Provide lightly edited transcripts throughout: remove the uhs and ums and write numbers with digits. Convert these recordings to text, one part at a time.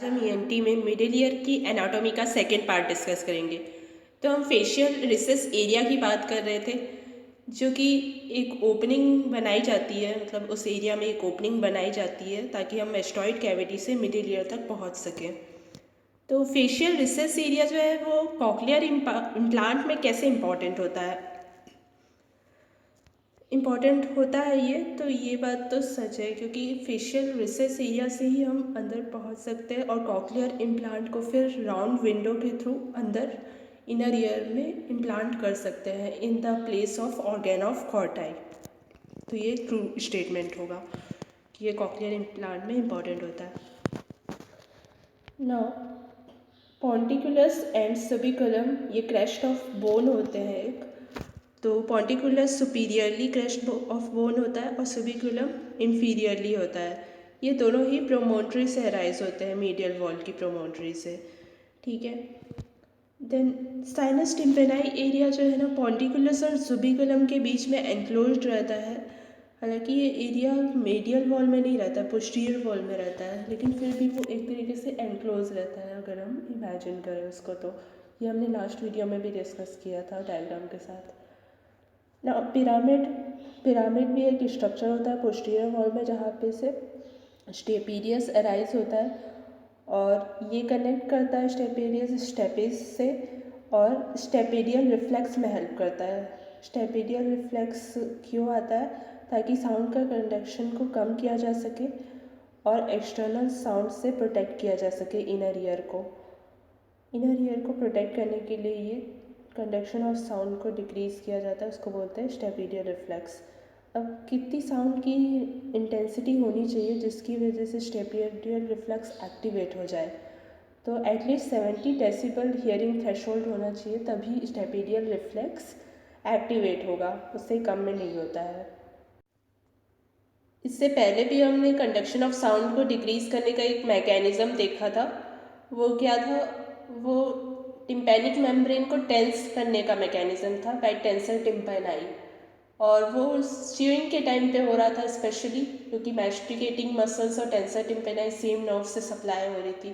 हम ईएनटी में middle ear की एनाटॉमी का सेकेंड पार्ट डिस्कस करेंगे। तो हम फेशियल रिसेस एरिया की बात कर रहे थे, जो कि एक ओपनिंग बनाई जाती है, मतलब उस एरिया में एक ओपनिंग बनाई जाती है ताकि हम मेस्टॉइड कैविटी से मिडिल ईयर तक पहुंच सकें। तो फेशियल रिसेस एरिया जो है वो कॉक्लियर इम्प्लांट में कैसे इम्पॉर्टेंट होता है, ये बात तो सच है, क्योंकि फेशियल रिसेस एरिया से ही हम अंदर पहुंच सकते हैं और कॉक्लियर इम्प्लांट को फिर राउंड विंडो के थ्रू अंदर इनर ईयर में इम्प्लांट कर सकते हैं in the place of organ of Corti. तो ये ट्रू स्टेटमेंट होगा कि ये कॉक्लियर इम्प्लांट में इम्पॉर्टेंट होता है। नाउ पॉन्टिकुलस एंड सबिकुलम ये क्रेस्ट ऑफ बोन होते हैं एक। तो पॉन्टिकुलस सुपीरियरली क्रेस्ट ऑफ बोन होता है और सुबिकुलम इंफीरियरली होता है। ये दोनों ही प्रोमोटरी से अराइज होते हैं, मीडियल वॉल की प्रोमोटरी से। ठीक है। देन साइनस टिम्पेनाई एरिया जो है ना, पॉन्टिकुलस और सुबिकुलम के बीच में एनक्लोज्ड रहता है। हालांकि ये एरिया मीडियल वॉल में नहीं रहता, पोस्टीरियर वॉल में रहता है, लेकिन फिर भी वो एक तरीके से एनक्लोज रहता है अगर हम इमेजिन करें उसको। तो ये हमने लास्ट वीडियो में भी डिस्कस किया था डायग्राम के साथ ना। पिरामिड भी एक स्ट्रक्चर होता है पोस्टीरियर वॉल में, जहाँ पे से स्टेपीडियस अराइज होता है और ये कनेक्ट करता है स्टेपीडियस स्टेपिस से और स्टेपीडियल रिफ्लेक्स में हेल्प करता है। स्टेपीडियल रिफ्लेक्स क्यों आता है? ताकि साउंड का कंडक्शन को कम किया जा सके और एक्सटर्नल साउंड से प्रोटेक्ट किया जा सके इनर ईयर को। इनर ईयर को प्रोटेक्ट करने के लिए ये कंडक्शन ऑफ साउंड को डिक्रीज़ किया जाता है, उसको बोलते हैं स्टेपीडियल रिफ्लेक्स। अब कितनी साउंड की इंटेंसिटी होनी चाहिए जिसकी वजह से स्टेपीडियल रिफ्लेक्स एक्टिवेट हो जाए? तो एटलीस्ट 70 डेसिबल हियरिंग थ्रेशोल्ड होना चाहिए, तभी स्टेपीडियल रिफ्लेक्स एक्टिवेट होगा, उससे कम में नहीं होता है। इससे पहले भी हमने कंडक्शन ऑफ साउंड को डिक्रीज़ करने का एक मैकेनिज़्म देखा था। वो क्या था? वो टिम्पैनिक मेम्ब्रेन को टेंस करने का मैकेनिज़्म था बाय टेंसर टिम्पैनाई, और वो च्यूइंग के टाइम पे हो रहा था स्पेशली, क्योंकि मैस्टिकेटिंग मसल्स और टेंसर टिम्पैनाई सेम नर्व से सप्लाई हो रही थी।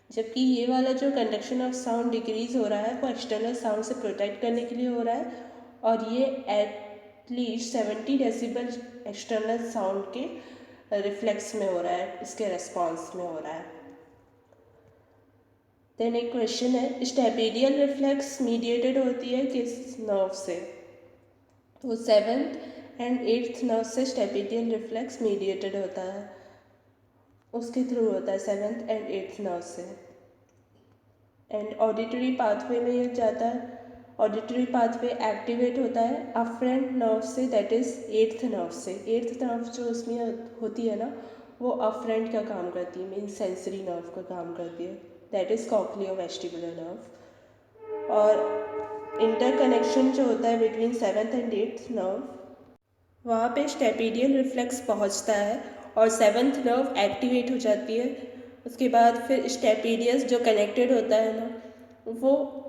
जबकि ये वाला जो कंडक्शन ऑफ साउंड डिक्रीज़ हो रहा है वो एक्सटर्नल साउंड से प्रोटेक्ट करने के लिए हो रहा है, और ये एटलीस्ट 70 डेसिबल एक्सटर्नल साउंड के रिफ्लेक्स में हो रहा है, इसके रेस्पॉन्स में हो रहा है। देन एक क्वेश्चन है, स्टेपीडियल रिफ्लेक्स मीडिएटेड होती है किस नर्व से? तो 7th एंड 8th नर्व से स्टेपीडियल रिफ्लेक्स मीडिएटेड होता है, उसके थ्रू होता है 7th एंड 8th नर्व से। एंड ऑडिटरी पाथवे में ये जाता है, ऑडिटरी पाथवे एक्टिवेट होता है अफरेंट नर्व से, दैट इज़ 8th नर्व से। 8th नर्व जो उसमें होती है ना, वो अफरेंट का काम करती है, मीन्स सेंसरी नर्व का काम करती है, दैट इज़ कॉक्लियोवेस्टिबुलर नर्व। और इंटरकनेक्शन जो होता है between 7th and 8th nerve, वहाँ पे स्टेपीडियल रिफ्लेक्स पहुँचता है और 7th नर्व एक्टिवेट हो जाती है। उसके बाद फिर स्टेपीडियस जो कनेक्टेड होता है ना, वो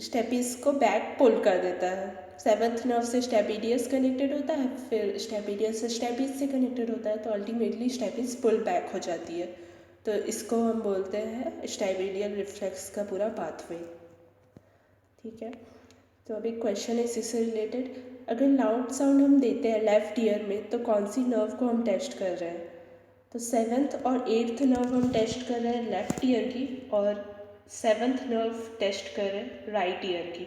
स्टेपीज को बैक पुल कर देता है। 7th नर्व से स्टेपीडियस कनेक्टेड होता है, फिर स्टेपीडियस से स्टेपीज से कनेक्टेड होता है, तो अल्टीमेटली स्टेपीज पुल बैक हो जाती है। तो इसको हम बोलते हैं स्टेपीडियल रिफ्लेक्स का पूरा पाथवे। ठीक है। तो अभी क्वेश्चन है इसी से रिलेटेड, अगर लाउड साउंड हम देते हैं लेफ्ट ईयर में तो कौन सी नर्व को हम टेस्ट कर रहे हैं? तो 7th और 8th नर्व हम टेस्ट कर रहे हैं लेफ्ट ईयर की, और 7th नर्व टेस्ट कर रहे हैं राइट ईयर की।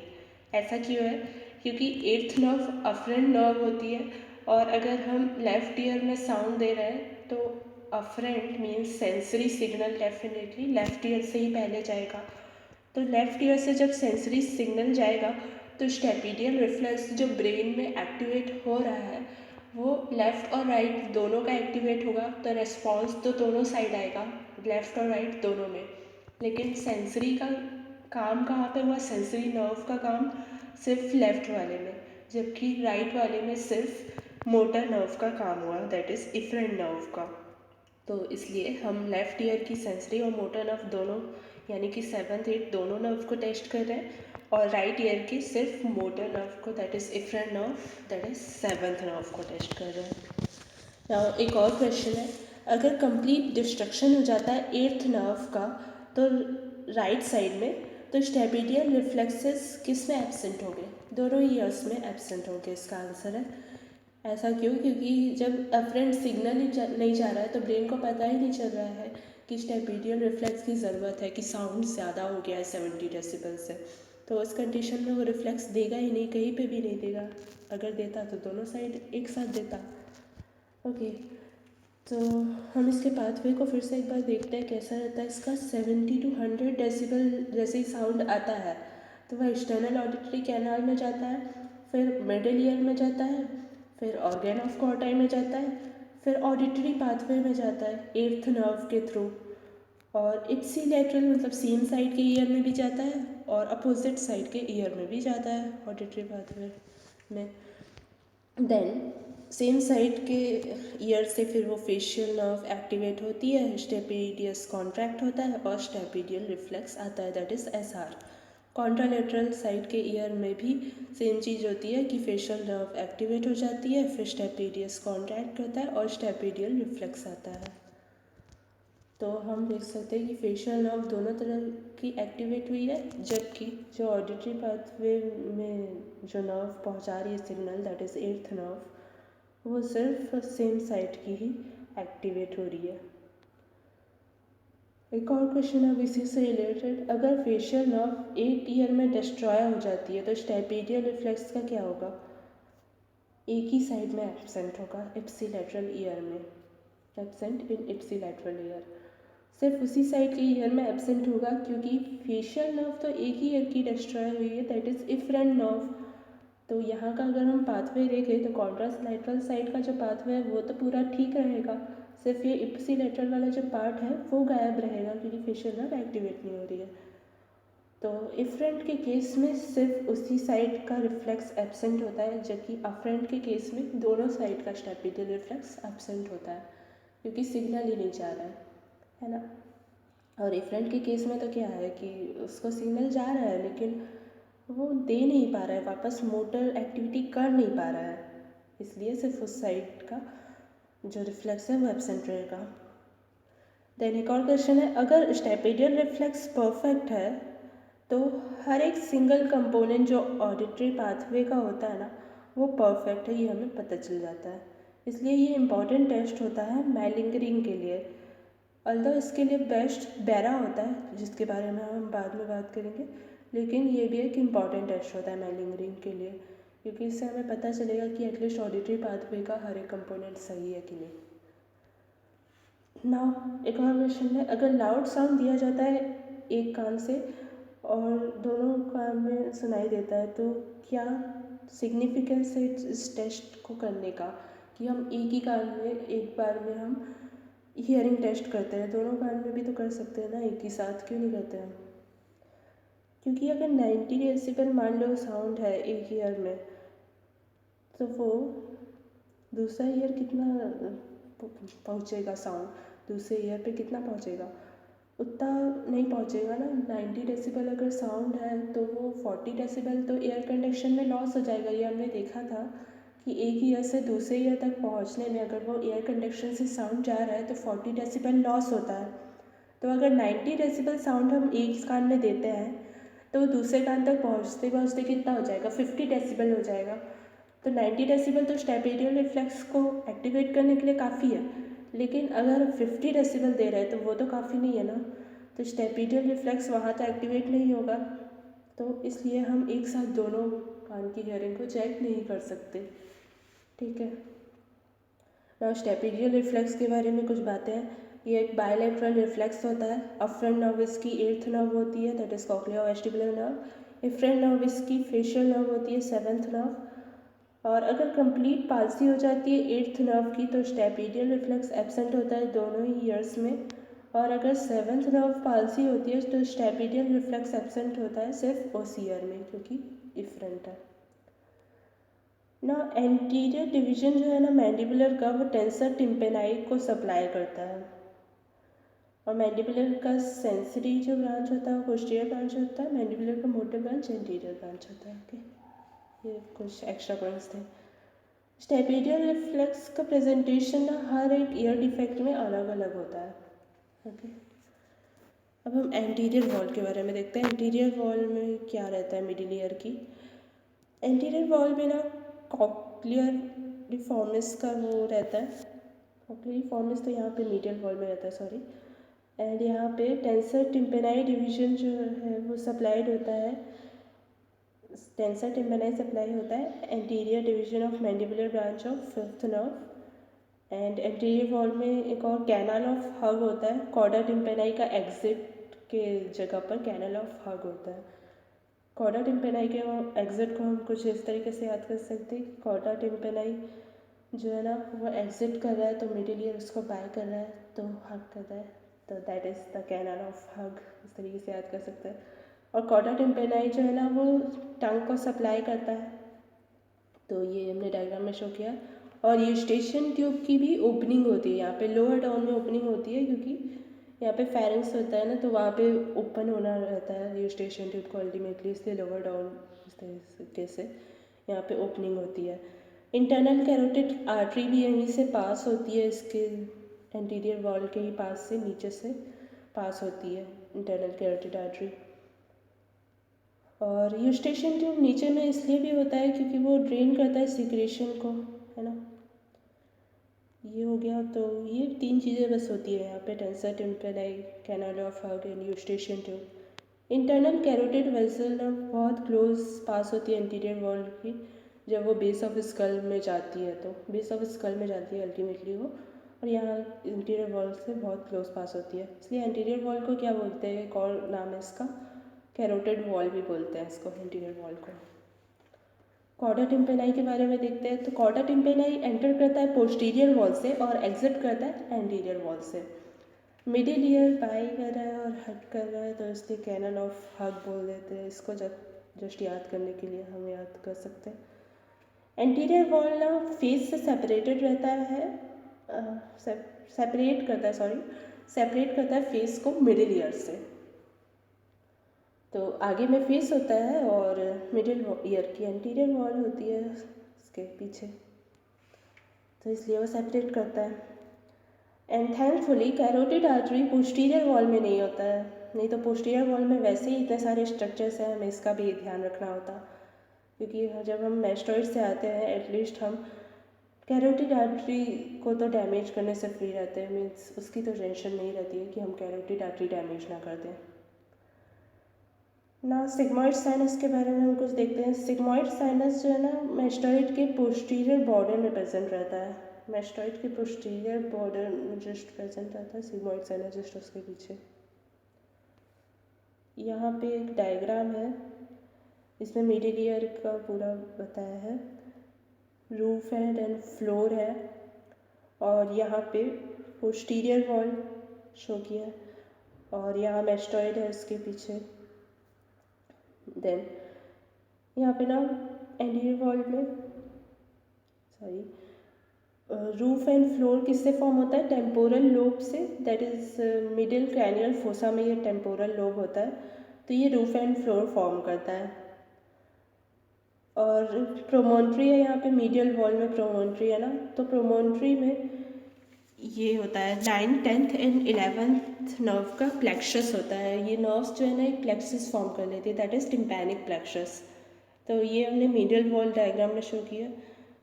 ऐसा क्यों है? क्योंकि 8th नर्व अफरेंट नर्व होती है, और अगर हम लेफ्ट ईयर में साउंड दे रहे हैं तो afferent means sensory signal definitely left ear से ही पहले जाएगा। तो लेफ्ट ईयर से जब सेंसरी सिग्नल जाएगा तो स्टेपीडियल रिफ्लेक्स जो ब्रेन में एक्टिवेट हो रहा है वो लेफ़्ट और राइट दोनों का एक्टिवेट होगा, तो रेस्पॉन्स तो दोनों साइड आएगा, लेफ़्ट और राइट दोनों में। लेकिन सेंसरी का काम कहाँ पे हुआ? सेंसरी नर्व का काम सिर्फ लेफ़्ट वाले में, जबकि राइट वाले में सिर्फ मोटर नर्व का काम हुआ, दैट इज़ इफरेंट नर्व का। तो इसलिए हम लेफ़्ट ईयर की सेंसरी और मोटर नर्व दोनों, यानी कि 7th 8th दोनों नर्व को टेस्ट कर रहे हैं, और राइट ईयर की सिर्फ मोटर नर्व को, that is efferent nerve, that is 7th nerve को टेस्ट कर रहे हैं। नाउ एक और क्वेश्चन है, अगर कंप्लीट डिस्ट्रक्शन हो जाता है एट्थ नर्व का तो राइट साइड में, तो स्टेपिडियल रिफ्लेक्सेस किस में एब्सेंट हो गए? दोनों ईयर्स में एब्सेंट हो गए। इसका आंसर है। ऐसा क्यों? क्योंकि जब अफरेंट सिग्नल नहीं जा रहा है तो ब्रेन को पता ही नहीं चल रहा है कि स्टेपिडियल रिफ्लेक्स की ज़रूरत है, कि साउंड ज़्यादा हो गया है 70 डेसिबल से। तो उस कंडीशन में वो रिफ्लेक्स देगा ही नहीं, कहीं पे भी नहीं देगा। अगर देता तो दोनों साइड एक साथ देता। ओके, तो हम इसके पाथवे को फिर से एक बार देखते हैं कैसा रहता है इसका। 70 to 100 डेसिबल जैसे ही साउंड आता है तो वह एक्सटर्नल ऑडिटरी कैनाल में जाता है, फिर मिडिल ईयर में जाता है, फिर ऑर्गन ऑफ कॉर्टाई में जाता है, फिर ऑडिटरी पाथवे में जाता है एट्थ नर्व के थ्रू, और इप्सी लेटरल मतलब सेम साइड के ईयर में भी जाता है और अपोजिट साइड के ईयर में भी जाता है ऑडिटरी पाथवे में। देन सेम साइड के ईयर से फिर वो फेशियल नर्व एक्टिवेट होती है, स्टेपिडियस कॉन्ट्रैक्ट होता है और स्टेपिडियल रिफ्लेक्स आता है, that is SR. Contralateral side के ईयर में भी सेम चीज़ होती है कि फेशियल नर्व एक्टिवेट हो जाती है, फिर स्टेपिडियस कॉन्ट्रैक्ट होता है और स्टेपिडियल रिफ्लेक्स आता है। तो हम देख सकते हैं कि फेशियल नर्व दोनों तरह की एक्टिवेट हुई है, जबकि जो ऑडिटरी पाथवे में जो नर्व पहुंचा रही है signal, that is eighth nerve, वो सिर्फ सेम साइड की ही एक्टिवेट हो रही है। एक और क्वेश्चन है इसी से रिलेटेड। अगर फेशियल नर्व 8 ईयर में डिस्ट्रॉय हो जाती है तो स्टेपिडियल रिफ्लेक्स का क्या होगा? एक ही साइड में एब्सेंट होगा, इप्सिलेटरल ईयर में, एब्सेंट इन इप्सिलेटरल ईयर। सिर्फ उसी साइड के ईयर में एब्सेंट होगा क्योंकि फेशियल नर्व तो एक ही ईयर की डिस्ट्रॉय हुई है, दैट इज़ इफ्रेंट नर्व। तो यहाँ का अगर हम पाथवे देखें तो कॉन्ट्रालैटरल साइड का जो पाथवे है वो तो पूरा ठीक रहेगा, सिर्फ ये इप्सिलेटरल वाला जो पार्ट है वो गायब रहेगा क्योंकि फेशियल नर्व एक्टिवेट नहीं हो रही है। तो इफ्रेंट के केस में सिर्फ उसी साइड का रिफ्लेक्स एब्सेंट होता है, जबकि अफ्रेंट के केस में दोनों साइड का स्टेपिडियल रिफ्लेक्स एब्सेंट होता है क्योंकि सिग्नल ही नहीं जा रहा है ना। और इफ्रेंट के केस में तो क्या है कि उसको सिग्नल जा रहा है लेकिन वो दे नहीं पा रहा है वापस, मोटर एक्टिविटी कर नहीं पा रहा है, इसलिए सिर्फ उस साइड का जो रिफ्लेक्स है वो एब्सेंट रहेगा। देन एक और क्वेश्चन है, अगर स्टेपिडियल रिफ्लेक्स परफेक्ट है तो हर एक सिंगल कंपोनेंट जो ऑडिटरी पाथवे का होता है ना वो परफेक्ट है, ये हमें पता चल जाता है। इसलिए ये इम्पॉर्टेंट टेस्ट होता है मैलिंगरिंग के लिए। अल्दो इसके लिए बेस्ट बैरा होता है जिसके बारे में हम बाद में बात करेंगे, लेकिन ये भी एक इम्पॉर्टेंट टेस्ट होता है मैलिंगरिंग के लिए, क्योंकि इससे हमें पता चलेगा कि एटलीस्ट ऑडिटरी पाथवे का हर एक कंपोनेंट सही है कि नहीं। नाउ एक और क्वेश्चन है, अगर लाउड साउंड दिया जाता है एक कान से और दोनों कान में सुनाई देता है तो क्या सिग्निफिकेंस है इस टेस्ट को करने का कि हम एक ही कान में एक बार में हम हियरिंग टेस्ट करते हैं? दोनों कान में भी तो कर सकते हैं ना एक ही साथ, क्यों नहीं करते हम? क्योंकि अगर 90 डेसिबल मान लो साउंड है एक ईयर में तो वो दूसरा ईयर कितना पहुँचेगा, साउंड दूसरे ईयर पे कितना पहुँचेगा? उतना नहीं पहुँचेगा ना। 90 डेसिबल अगर साउंड है तो वो 40 डेसिबल तो एयर कंडक्शन में लॉस हो जाएगा। ये हमने देखा था कि एक ईयर से दूसरे ईयर तक पहुँचने में अगर वो एयर कंडक्शन से साउंड जा रहा है तो 40 डेसिबल लॉस होता है। तो अगर 90 डेसिबल साउंड हम एक कान में देते हैं तो दूसरे कान तक पहुँचते पहुँचते कितना हो जाएगा? 50 डेसिबल हो जाएगा। तो 90 डेसिबल तो स्टेपिडियल रिफ्लेक्स को एक्टिवेट करने के लिए काफ़ी है, लेकिन अगर 50 डेसिबल दे रहे हैं तो वो तो काफ़ी नहीं है ना। तो स्टेपिडियल रिफ्लेक्स वहाँ तो एक्टिवेट नहीं होगा, तो इसलिए हम एक साथ दोनों कान की हियरिंग को चेक नहीं कर सकते। ठीक है ना। स्टेपिडियल रिफ्लेक्स के बारे में कुछ बातें हैं। ये एक बायलैटरल रिफ्लेक्स होता है। अफ्रंट नर्व इसकी एट्थ नर्व होती है, that is cochleo vestibular nerve. Efferent nerve इसकी फेशियल नर्व होती है, सेवेंथ नर्व। और अगर कंप्लीट पाल्सी हो जाती है एट्थ नर्व की तो स्टेपिडियल रिफ्लेक्स एब्सेंट होता है दोनों ही ईयर्स में। और अगर सेवेंथ नर्व पाल्सी होती है तो स्टेपिडियल रिफ्लेक्स एब्सेंट होता है सिर्फ उस ईयर में क्योंकि इफ्रंट है ना। एंटीरियर डिवीजन जो है ना मैंडिबुलर का, वो टेंसर टिम्पेनाई को सप्लाई करता है। और मैंडिबुलर का सेंसरी जो ब्रांच होता है वो पोस्टीरियर ब्रांच होता है, मैंडिबुलर का मोटर ब्रांच एंटीरियर ब्रांच होता है। ओके, ये कुछ एक्स्ट्रा पॉइंट्स थे। स्टेपेडियल रिफ्लेक्स का प्रेजेंटेशन ना हर एक ईयर डिफेक्ट में अलग अलग होता है। ओके, अब हम एंटीरियर वॉल के बारे में देखते हैं। एंटीरियर वॉल में क्या रहता है मिडिल ईयर की। एंटीरियर वॉल में ना कॉक्लियर डिफॉर्मिस का वो रहता है। कॉक्लियर डिफॉर्मिस तो यहाँ पे मीडियल वॉल में रहता है, सॉरी। एंड यहाँ पे टेंसर टिम्पेनाई डिवीजन जो है वो सप्लाइड होता है। टेंसर टिम्पेनाई सप्लाई होता है anterior division of mandibular branch of fifth nerve. And anterior wall में एक और कैनल ऑफ हग होता है। कॉर्डा टिम्पेनाई का एग्जिट के जगह पर कैनल ऑफ हग होता है। कॉर्डा टिम्पेनाई के एग्जिट को हम कुछ इस तरीके से याद कर सकते हैं। कॉर्डा टिम्पेनाई जो है ना वो एग्जिट कर रहा है तो मिडिल ईयर उसको बाय कर रहा है तो हग कर रहा है, तो that is the canal of Huguier, इस तरीके से याद कर सकते हैं। और कॉर्डा टिम्पेनाई जो है ना वो टंग को सप्लाई करता है, तो ये हमने डायग्राम में शो किया। और यूस्टेशियन ट्यूब की भी ओपनिंग होती है, यहाँ पे लोअर डाउन में ओपनिंग होती है क्योंकि यहाँ पे फेरेंक्स होता है ना, तो वहाँ पे ओपन होना रहता है यूस्टेशियन ट्यूब को अल्टीमेटली, इसलिए लोअर डाउन इस तरीके से यहाँ पे ओपनिंग होती है। इंटरनल कैरोटिड आर्टरी भी यहीं से पास होती है, इसके एंटीरियर वॉल के ही पास से नीचे से पास होती है इंटरनल कैरोटिड आर्टरी। और यूस्टेशियन ट्यूब नीचे में इसलिए भी होता है क्योंकि वो ड्रेन करता है सिक्रेशन को, है ना। ये हो गया, तो ये तीन चीज़ें बस होती है यहाँ पे, tensor tympani, canal of Huguier and Eustachian tube. Internal carotid vessel ना बहुत क्लोज पास होती है एंटीरियर वॉल की, जब वो बेस ऑफ स्कल में जाती है, तो बेस ऑफ स्कल में जाती है अल्टीमेटली वो, और यहाँ इंटीरियर वॉल से बहुत क्लोज पास होती है, इसलिए एंटीरियर वॉल को क्या बोलते हैं, एक और नाम है इसका, कैरोटिड वॉल भी बोलते हैं इसको, एंटीरियर वॉल को। कॉर्डा टिम्पेनाई के बारे में देखते हैं, तो कॉर्डा टिम्पेनाई एंटर करता है पोस्टीरियर वॉल से और एग्जिट करता है एंटीरियर वॉल से। मिडिल ईयर बाई कर रहा है और हट कर रहा है, तो इसलिए कैनल ऑफ हग बोल देते हैं इसको, जस्ट याद करने के लिए हम याद कर सकते हैं। एंटीरियर वॉल ना फेस से सेपरेटेड रहता है, सेपरेट करता है फेस को मिडिल ईयर से। तो आगे में फेस होता है और मिडिल ईयर की एंटीरियर वॉल होती है इसके पीछे, तो इसलिए वो सेपरेट करता है। And thankfully carotid artery posterior wall में नहीं होता है, नहीं तो पोस्टीरियर वॉल में वैसे ही इतने सारे स्ट्रक्चर्स हैं, हमें इसका भी ध्यान रखना होता, क्योंकि जब हम मैस्टॉइड से आते हैं एटलीस्ट हम कैरोटिड आर्टरी को तो डैमेज करने से फ्री रहते हैं, मीन्स उसकी तो टेंशन नहीं रहती है कि हम कैरोटिड आर्टरी डैमेज ना कर दें ना। सिग्मॉइड साइनस के बारे में हम कुछ देखते हैं। सिग्मॉइड साइनस जो है ना मैस्टॉइड के पोस्टीरियर बॉर्डर में प्रेजेंट रहता है, मैस्टॉइड के पोस्टीरियर बॉर्डर में जस्ट प्रेजेंट रहता है सिग्मॉइड साइनस, जस्ट उसके पीछे। यहाँ पे एक डायग्राम है, इसमें मिडिल ईयर का पूरा बताया है, रूफ है देन फ्लोर है, और यहाँ पे पोस्टीरियर वॉल शो किया है, और यहाँ मैस्टॉइड है इसके पीछे। देन यहाँ पे ना एंटीरियर वॉल में रूफ एंड फ्लोर किससे फॉर्म होता है, टेम्पोरल लोब से, that is middle cranial fossa में ये टेम्पोरल लोब होता है, तो ये रूफ एंड फ्लोर फॉर्म करता है। और प्रोमोन्ट्री है यहाँ पे मीडियल वॉल में, प्रोमोन्ट्री है ना, तो प्रोमोन्ट्री में ये होता है 9th 10th and 11th nerve का प्लेक्सस होता है। ये नर्व्स जो है ना एक प्लेक्सस फॉर्म कर लेती है, दैट इज़ टिम्पैनिक प्लेक्सस। तो ये हमने मीडियल वॉल डायग्राम में शो किया,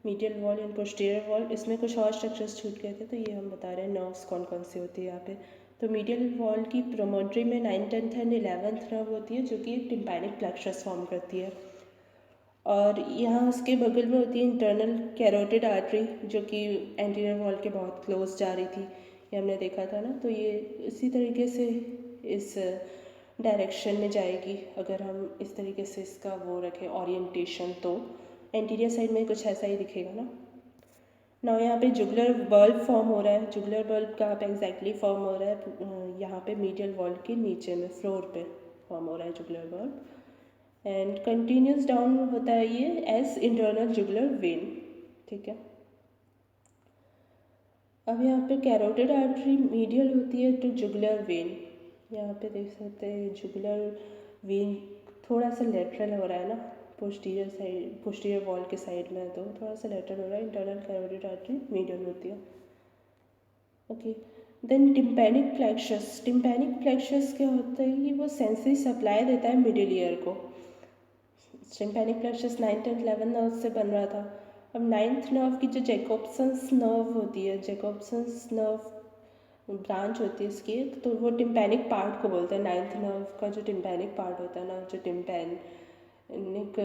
medial wall and posterior wall, इसमें कुछ और स्ट्रक्चर्स छूट गए थे, तो ये हम बता रहे हैं नर्व्स कौन कौन सी होती है यहाँ पे। तो मीडियल वॉल की प्रोमोन्ट्री में 9th 10th and 11th nerve होती है, जो कि एक टिम्पैनिक प्लेक्सस फॉर्म करती है। और यहाँ उसके बगल में होती है इंटरनल कैरोटिड आर्टरी, जो कि एंटीरियर वॉल के बहुत क्लोज जा रही थी, ये हमने देखा था ना, तो ये इसी तरीके से इस डायरेक्शन में जाएगी अगर हम इस तरीके से इसका वो रखें ओरिएंटेशन, तो एंटीरियर साइड में कुछ ऐसा ही दिखेगा ना। ना यहाँ पे जुगुलर बल्ब फॉर्म हो रहा है, जुगुलर बल्ब कहाँ पे एग्जैक्टली फॉर्म हो रहा है, यहाँ पे मीडियल वॉल के नीचे में फ्लोर पे फॉर्म हो रहा है jugular bulb, and continuous down होता है ये एस इंटरनल जुगुलर वेन, ठीक है। अब यहाँ पे कैरोटिड आर्टरी मीडियल होती है टू जुगुलर वेन, यहाँ पे देख सकते हैं जुगुलर वेन थोड़ा सा लेटरल हो रहा है ना, पोस्टीरियर वॉल के साइड में है तो थोड़ा सा लेटरल हो रहा है। इंटरनल कैरोटिड आर्टरी मीडियल होती है। Okay, then tympanic plexus. Tympanic plexus क्या होता है कि वो सेंसरी सप्लाई देता है मिडिल ईयर को। Tympanic plexus 9th and 11th nerve से बन रहा था। अब 9th नर्व की जो जैकोब्सन्स नर्व होती है, जैकोब्सन्स नर्व ब्रांच होती है इसकी, तो वो टिम्पैनिक पार्ट को बोलते हैं। 9th नर्व का जो टिम्पैनिक पार्ट होता है ना, जो टिम्पैनिक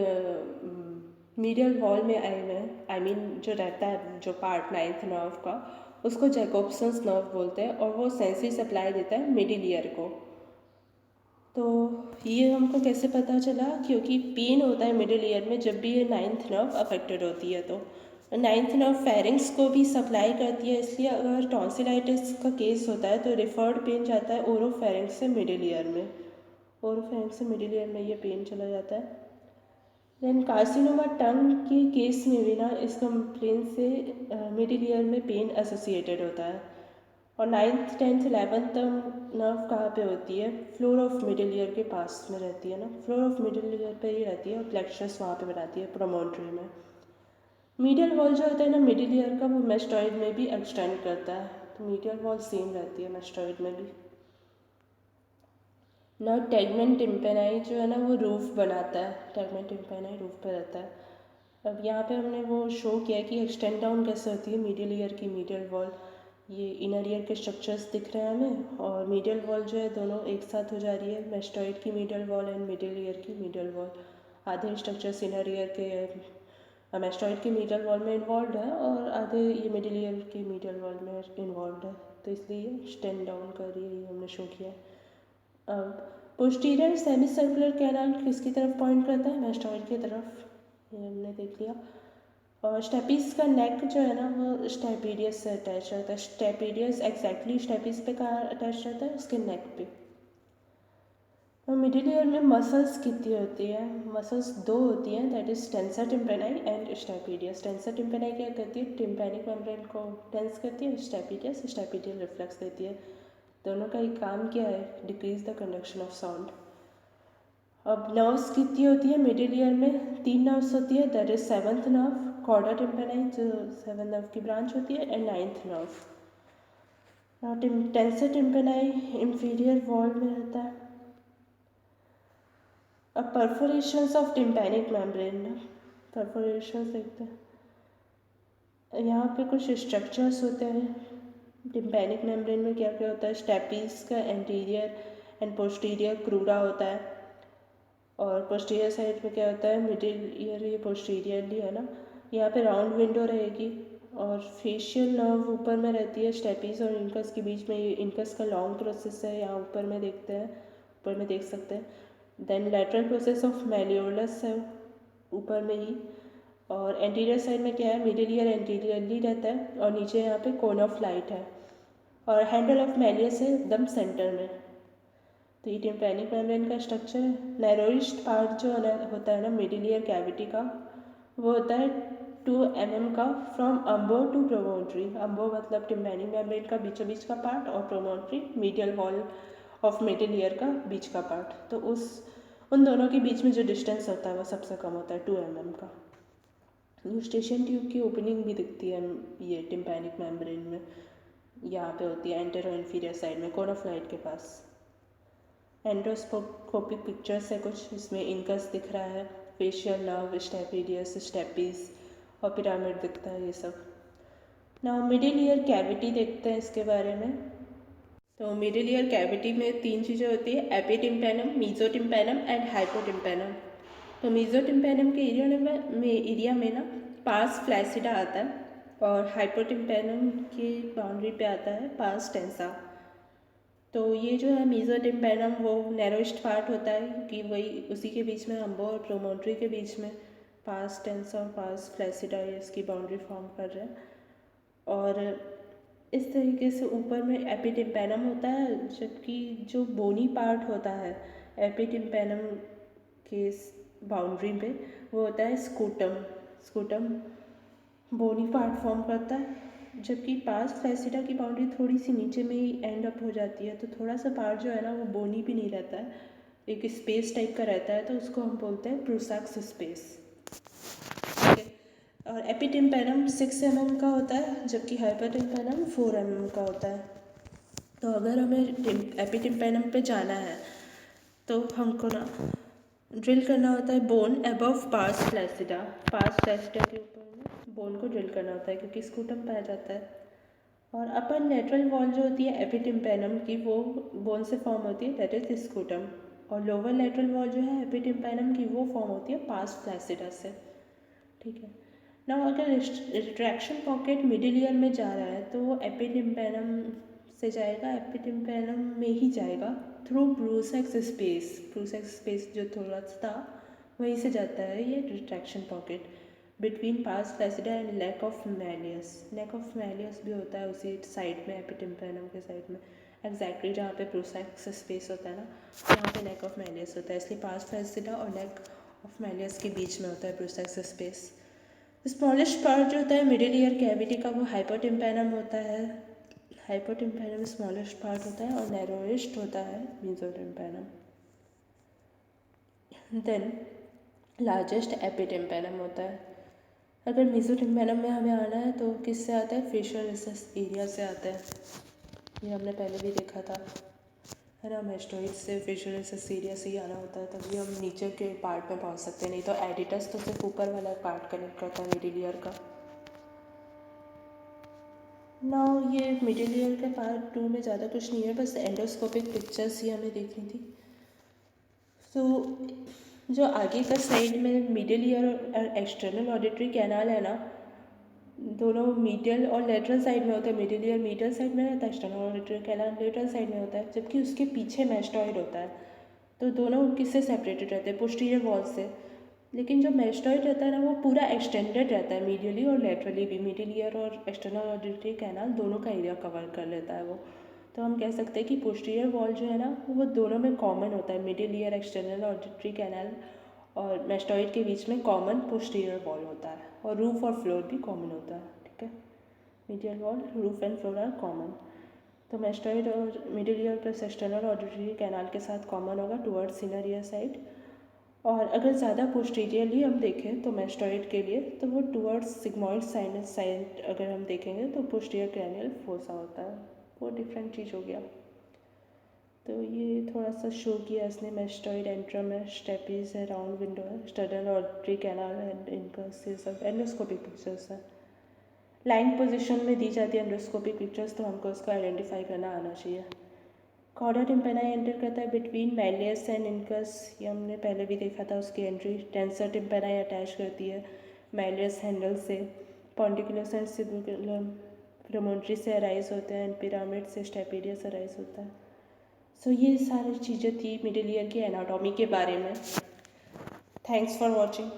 मीडियल वॉल में आए हुए हैं, आई मीन जो रहता है जो पार्ट 9th नर्व का, उसको जैकोब्सन्स नर्व बोलते हैं और वो सेंसरी सप्लाई देता है मिडिल ईयर को। तो ये हमको कैसे पता चला? क्योंकि पेन होता है मिडिल ईयर में जब भी ये 9th नर्व अफेक्टेड होती है। तो 9th नर्व फेरिंग्स को भी सप्लाई करती है, इसलिए अगर टॉन्सिलाइटिस का केस होता है तो रिफर्ड पेन जाता है ओरोफेरिंक्स से मिडिल ईयर में। ओरोफेरिंक्स से मिडिल ईयर में ये पेन चला जाता है। देन कार्सिनोमा टंग के केस में भी ना इस कंप्लेन से मिडिल ईयर में पेन एसोसिएटेड होता है। और 9th 10th 11th नर्व कहाँ पे होती है? फ्लोर ऑफ मिडिल ईयर के पास में रहती है ना, फ्लोर ऑफ मिडिल ईयर पे ही रहती है और प्लेक्सस वहाँ पे बनाती है प्रोमोटरी में। मीडियल वॉल जो होता है ना मिडिल ईयर का, वो मेस्टॉइड में भी एक्सटेंड करता है, तो मीडियल वॉल सेम रहती है मेस्टॉइड में भी। ना टेगमेंट टिम्पेनाई जो है ना वो रूफ बनाता है, टेगमेंट टिम्पेनाई रूफ पे रहता है। अब यहाँ पे हमने वो शो किया कि एक्सटेंड डाउन कैसे होती है मिडिल ईयर की मीडियल वॉल। ये इनर ईयर के स्ट्रक्चर्स दिख रहे हैं हमें और मीडियल वॉल जो है दोनों एक साथ हो जा रही है, मेस्टॉइड की medial wall and middle ear की मीडियल वॉल। आधे स्ट्रक्चर्स इनर ईयर के मेस्टॉइड की मीडियल वॉल में इन्वॉल्व है और आधे ये मिडिल ईयर की मीडियल वॉल में इन्वॉल्व है, तो इसलिए एक्सटेंड डाउन कर रही है, ये हमने शो किया है। अब पोस्टीरियर सेमी सर्कुलर कैनाल किसकी तरफ पॉइंट करता है? मेस्टॉइड की तरफ, ये हमने देख लिया। और स्टेपीज का नेक जो है ना वो स्टेपीडियस से अटैच रहता है। स्टेपीडियस एग्जैक्टली स्टेपीज पे कहाँ अटैच रहता है? उसके नेक पे। और मिडिल ईयर में मसल्स कितनी होती है? मसल्स दो होती हैं, that is tensor tympani and stapedius. Tensor tympani क्या करती है? टिम्पेनिक मेम्ब्रेन को टेंस करती है। स्टेपीडियस स्टेपीडियल रिफ्लेक्स देती है। दोनों का एक काम क्या है? Decrease the conduction of sound. अब नर्व्स कितनी होती है मिडिल ईयर में? 3 नर्व्स होती है, that is 7th nerve chorda tympani जो 7th नर्व की ब्रांच होती है and 9th nerve. Tensor tympani inferior wall में रहता है। अब perforations of tympanic membrane, perforations देखते हैं। यहाँ पे कुछ स्ट्रक्चर्स होते हैं टिम्पेनिक मेम्ब्रेन में। क्या क्या होता है? स्टेपीज का एंटीरियर एंड पोस्टीरियर क्रूरा होता है और पोस्टीरियर साइड में क्या होता है? मिडिल ईयर, ये पोस्टीरियरली है ना, यहाँ पे राउंड विंडो रहेगी और फेशियल नर्व ऊपर में रहती है स्टेपीज और इनकस के बीच में। ये इनकस का लॉन्ग प्रोसेस है, यहाँ ऊपर में देखते हैं, ऊपर में देख सकते हैं। देन लैटरल प्रोसेस ऑफ मेलियोलस है ऊपर में ही। और एंटीरियर साइड में क्या है? मिडिल ईयर एंटीरियरली रहता है और नीचे यहाँ पे कोन ऑफ लाइट है और हैंडल ऑफ मेलियस है एकदम सेंटर में। तो ये टिम्पेनिक मेम्ब्रेन का स्ट्रक्चर है। नैरोइस्ट पार्ट जो होता है ना मिडिल ईयर कैविटी का, वो होता है 2 mm का फ्रॉम अम्बो टू प्रोमोटरी। अम्बो मतलब टिम्पेनिक मेम्ब्रेन का बीचों बीच का पार्ट और promontory medial wall of middle ear का बीच का पार्ट। तो उन दोनों के बीच में जो डिस्टेंस होता है वो सबसे कम होता है 2 mm का। यूस्टेशियन ट्यूब की ओपनिंग भी दिखती है ये टिम्पेनिक मेम्ब्रेन में, यहाँ पे होती है एंटेरो इंफीरियर साइड में कोन ऑफ लाइट के पास। एंडोस्कोपिक पिक्चर्स है कुछ, इसमें इनकस दिख रहा है, फेशियल नर्व, स्टेपीडियस, स्टेपीज और पिरामिड दिखता है, ये सब। नाउ मिडिल ईयर कैविटी देखते हैं इसके बारे में। तो मिडिल ईयर कैविटी में 3 चीज़ें होती है, एपिटिम्पेनम, मीजोटिम्पेनम एंड हाइपोटिम्पेनम। तो मीजोटिम्पेनम के एरिया में ना पास फ्लैसिडा आता है और हाइपोटिम्पेनम की बाउंड्री पे आता है पास टेंसा। तो ये जो है मीजोटिम्पेनम वो नैरोइस्ट पार्ट होता है क्योंकि वही उसी के बीच में अम्बो और प्रोमोटरी के बीच में पास टेंसा और पास फ्लैसिडा ये इसकी बाउंड्री फॉर्म कर रहे हैं। और इस तरीके से ऊपर में एपिटिम्पेनम होता है, जबकि जो बोनी पार्ट होता है एपिटिम्पेनम के बाउंड्री पे वो होता है स्कूटम। स्कूटम बोनी पार्ट फॉर्म करता है, जबकि पास फ्लैसिडा की बाउंड्री थोड़ी सी नीचे में ही एंड अप हो जाती है, तो थोड़ा सा पार्ट जो है ना वो बोनी भी नहीं रहता है, एक स्पेस टाइप का रहता है, तो उसको हम बोलते हैं प्रूसाक्स स्पेस। ठीक है। और एपिटिम्पेनम 6 mm का होता है, जबकि हाइपरटिम्पेनम 4 mm का होता है। तो अगर हमें एपिटिम्पेनम पे जाना है तो हमको ना ड्रिल करना होता है बोन अबव पार्स फ्लैसिडा। पार्स फ्लैसिडा के ऊपर में बोन को ड्रिल करना होता है, क्योंकि स्कूटम पाया जाता है। और अपर लेटरल वॉल जो होती है एपिटिम्पेनम की, वो बोन से फॉर्म होती है, दैट इज स्कूटम। और लोअर लेटरल वॉल जो है एपिटिम्पेनम की, वो फॉर्म होती है पार्स फ्लैसिडा से। ठीक है। ना अगर रिट्रैक्शन पॉकेट मिडिल ईयर में जा रहा है तो वो एपिटिम्पेनम से जाएगा, एपिटिम्पेनम में ही जाएगा through Prussak's space. Prussak's space जो थोड़ा सा था वहीं से जाता है ये retraction pocket between pars flaccida and neck of malleus. Neck of malleus भी होता है उसी साइड में, एपिटिम्पेनम के साइड में एग्जैक्टली जहाँ पे ब्रूसेक्स स्पेस होता है ना, वहाँ पे नेक ऑफ मैलियस होता है। इसलिए पार्स फ्लैसिडा और नेक ऑफ मैलियस के बीच में होता है ब्रूसेक्स स्पेस। स्मॉलेस्ट पार्ट जो होता है मिडिल ईयर कैविटी का, वो हाइपोटिम्पेनम होता है। हाइपोटिम्पेनम स्मॉलेस्ट पार्ट होता है और नैरोएस्ट होता है मेसोटिम्पेनम। देन लार्जेस्ट एपिटिम्पेनम होता है। अगर मेसोटिम्पेनम में हमें आना है तो किससे आता है, फेशियल रिसेस एरिया से आता है। ये हमने पहले भी देखा था, है ना, मेस्टोइड से फेशियल रिसेस एरिया से ही आना होता है, तभी हम नीचे के पार्ट में पहुंच सकते हैं। नहीं तो एडिटस तो सिर्फ ऊपर वाला पार्ट कनेक्ट करता है मिडिल ईयर का। ना ये मिडिल ईयर के पार्ट 2 में ज़्यादा कुछ नहीं है, बस एंडोस्कोपिक पिक्चर्स ही हमें देखनी थी। तो जो आगे का साइड में मिडिल ईयर और एक्सटर्नल ऑडिटरी कैनाल है ना, दोनों मीडियल और लेटरल साइड में होता है। मिडिल ईयर मीडियल साइड में रहता है, external auditory canal lateral side में होता है, जबकि उसके पीछे मैस्टॉइड होता है। तो दोनों किससे सेपरेटेड रहते हैं, पोस्टीरियर वॉल से। लेकिन जो मैस्टॉइड रहता है ना, वो पूरा एक्सटेंडेड रहता है मीडियली और लेटरली भी। मिडिल ईयर और एक्सटर्नल ऑडिटरी कैनाल दोनों का एरिया कवर कर लेता है वो। तो हम कह सकते हैं कि पोस्टीरियर वॉल जो है ना, वो दोनों में कॉमन होता है। Middle year external auditory canal और मैस्टॉइड के बीच में कॉमन पोस्टीरियर वॉल होता है, और रूफ और फ्लोर भी कॉमन होता है। ठीक है, medial wall, roof and floor are common. तो मैस्टॉइड और middle ear plus external auditory canal के साथ कॉमन होगा टुवर्ड्स इनर ईयर साइड। और अगर ज़्यादा पोस्टीरियरली हम देखें तो मैस्टॉइड के लिए, तो वो टुवर्ड्स सिग्मॉइड साइनस साइड अगर हम देखेंगे तो पोस्टीरियर क्रैनियल फोसा होता है। वो डिफरेंट चीज़ हो गया। तो ये थोड़ा सा शो किया इसने, मैस्टॉइड एंट्रम है, स्टेपीज है, राउंड विंडो है, sternal auditory canal and incus, ये सब एंडोस्कोपिक पिक्चर्स है। लाइन पोजीशन में दी जाती है एंडोस्कोपिक पिक्चर्स, तो हमको उसको आइडेंटिफाई करना आना चाहिए। कॉर्डा टिम्पेनाई एंटर करता है बिटवीन मैलियस एंड इनकस, ये हमने पहले भी देखा था उसकी एंट्री। टेंसर टिम्पेनाई अटैच करती है मैलियस हैंडल से। पॉन्टिकुलस एंड सिबुलम प्रमोटरी से अराइज होते हैं, एंड पिरामिड से स्टेपिडिया से अराइज होता है। सो ये सारी चीज़ें थी मिडिल ईयर की एनाटॉमी के बारे में। Thanks for watching.